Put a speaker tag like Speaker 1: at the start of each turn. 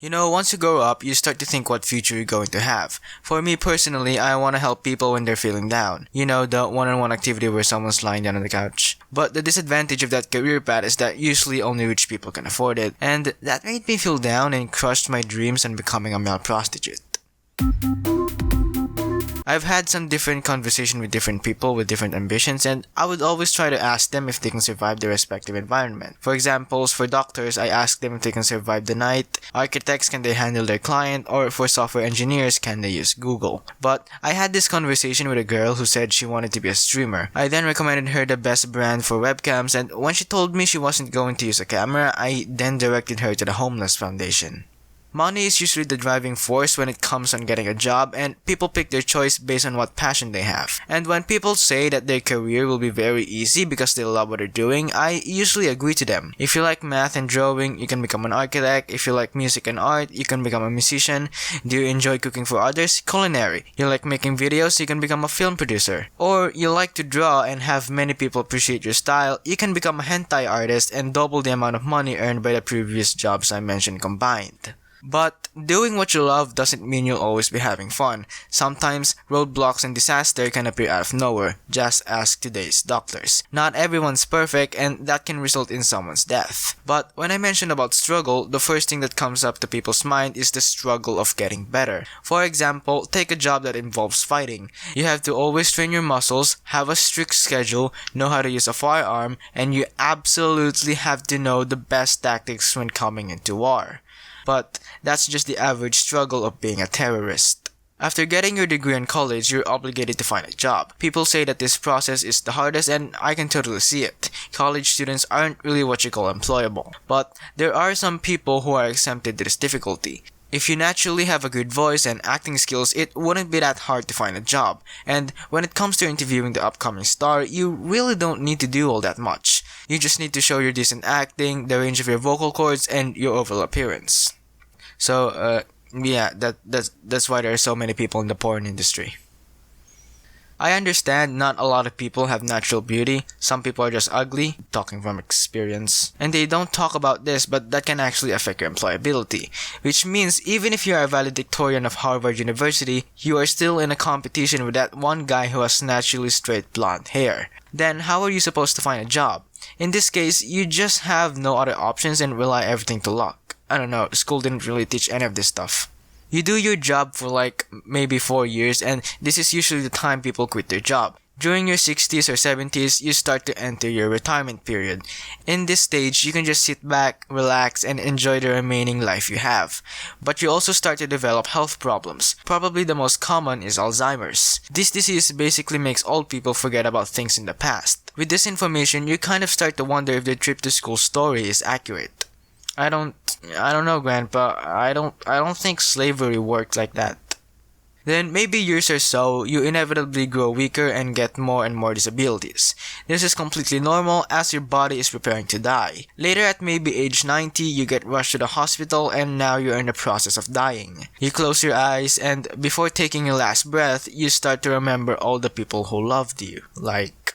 Speaker 1: Once you grow up, you start to think what future you're going to have. For me personally, I want to help people when they're feeling down. The one-on-one activity where someone's lying down on the couch. But the disadvantage of that career path is that usually only rich people can afford it. And that made me feel down and crushed my dreams on becoming a male prostitute. I've had some different conversation with different people with different ambitions, and I would always try to ask them if they can survive their respective environment. For examples, for doctors, I ask them if they can survive the night, architects, can they handle their client, or for software engineers, can they use Google. But I had this conversation with a girl who said she wanted to be a streamer. I then recommended her the best brand for webcams, and when she told me she wasn't going to use a camera, I then directed her to the Homeless Foundation. Money is usually the driving force when it comes on getting a job, and people pick their choice based on what passion they have. And when people say that their career will be very easy because they love what they're doing, I usually agree to them. If you like math and drawing, you can become an architect. If you like music and art, you can become a musician. Do you enjoy cooking for others? Culinary. You like making videos? You can become a film producer. Or you like to draw and have many people appreciate your style? You can become a hentai artist and double the amount of money earned by the previous jobs I mentioned combined. But doing what you love doesn't mean you'll always be having fun. Sometimes, roadblocks and disaster can appear out of nowhere. Just ask today's doctors. Not everyone's perfect, and that can result in someone's death. But when I mention about struggle, the first thing that comes up to people's mind is the struggle of getting better. For example, take a job that involves fighting. You have to always train your muscles, have a strict schedule, know how to use a firearm, and you absolutely have to know the best tactics when coming into war. But that's just the average struggle of being a terrorist. After getting your degree in college, you're obligated to find a job. People say that this process is the hardest, and I can totally see it. College students aren't really what you call employable. But there are some people who are exempted to this difficulty. If you naturally have a good voice and acting skills, it wouldn't be that hard to find a job. And when it comes to interviewing the upcoming star, you really don't need to do all that much. You just need to show your decent acting, the range of your vocal cords, and your overall appearance. So, that's why there are so many people in the porn industry. I understand not a lot of people have natural beauty. Some people are just ugly, talking from experience. And they don't talk about this, but that can actually affect your employability. Which means even if you are a valedictorian of Harvard University, you are still in a competition with that one guy who has naturally straight blonde hair. Then how are you supposed to find a job? In this case, you just have no other options and rely everything to luck. I don't know, school didn't really teach any of this stuff. You do your job for maybe 4 years, and this is usually the time people quit their job. During your 60s or 70s, you start to enter your retirement period. In this stage, you can just sit back, relax, and enjoy the remaining life you have. But you also start to develop health problems. Probably the most common is Alzheimer's. This disease basically makes old people forget about things in the past. With this information, you kind of start to wonder if the trip to school story is accurate. I don't know, Grandpa. I don't think slavery worked like that. Then maybe years or so, you inevitably grow weaker and get more and more disabilities. This is completely normal as your body is preparing to die. Later at maybe age 90, you get rushed to the hospital and now you're in the process of dying. You close your eyes and before taking your last breath, you start to remember all the people who loved you. Like